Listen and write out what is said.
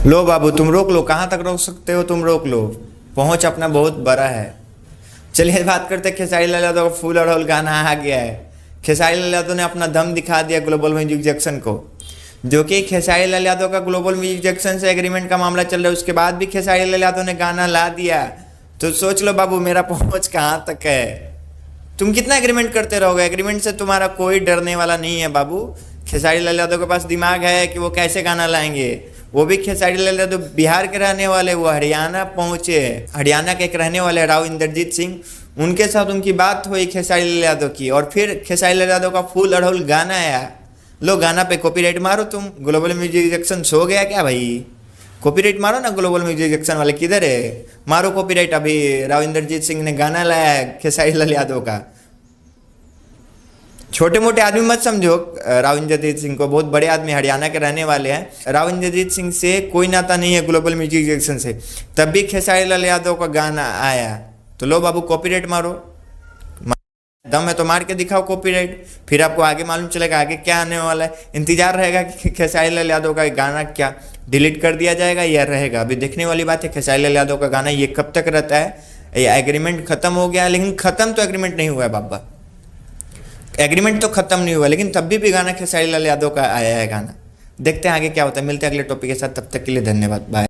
लो बाबू तुम रोक लो, कहाँ तक रोक सकते हो तुम, रोक लो, पहुंच अपना बहुत बड़ा है। चलिए बात करते हैं खेसारी लाल यादव का फूल अड़हुल गाना आ गया है। खेसारी लाल यादव ने अपना दम दिखा दिया ग्लोबल म्यूजिक जंक्शन को, जो कि खेसारी लाल यादव का ग्लोबल म्यूजिक जंक्शन से एग्रीमेंट का मामला चल रहा है, उसके बाद भी खेसारी लाल यादव ने गाना ला दिया। तो सोच लो बाबू मेरा पहुंच कहाँ तक है। तुम कितना एग्रीमेंट करते रहोगे, एग्रीमेंट से तुम्हारा कोई डरने वाला नहीं है बाबू। खेसारी लाल यादव के पास दिमाग है कि वो कैसे गाना लाएंगे। वो भी खेसारी लाल यादव बिहार के रहने वाले, वो हरियाणा पहुंचे, हरियाणा के एक रहने वाले राव इंद्रजीत सिंह, उनके साथ उनकी बात हुई खेसारी लाल यादव की, और फिर खेसारी लाल यादव का फूल अड़हुल गाना आया। लो गाना पे कॉपीराइट मारो तुम, ग्लोबल म्यूजिक जंक्शन सो गया क्या भाई? कॉपीराइट मारो ना ग्लोबल म्यूजिक जंक्शन वाले, किधर है? मारो कॉपीराइट। अभी राव इंद्रजीत सिंह ने गाना लाया है खेसारी लाल यादव का। छोटे मोटे आदमी मत समझो राव इंद्रजीत सिंह को, बहुत बड़े आदमी, हरियाणा के रहने वाले हैं। राव इंद्रजीत सिंह से कोई नाता नहीं है ग्लोबल म्यूजिक जंक्शन से, तब भी खेसारी लाल यादव का गाना आया। तो लो बाबू कॉपीराइट मारो, दम है तो मार के दिखाओ कॉपीराइट, फिर आपको आगे मालूम चलेगा आगे क्या आने वाला है। इंतजार रहेगा कि खेसारी लाल यादव का गाना क्या डिलीट कर दिया जाएगा या रहेगा। अभी देखने वाली बात है खेसारी लाल यादव का गाना ये कब तक रहता है। ये एग्रीमेंट खत्म हो गया, लेकिन खत्म तो एग्रीमेंट नहीं हुआ है बाबा, एग्रीमेंट तो खत्म नहीं हुआ, लेकिन तब भी गाना खेसारी लाल यादव का आया है गाना। देखते हैं आगे क्या होता है, मिलते हैं अगले टॉपिक के साथ, तब तक के लिए धन्यवाद, बाय।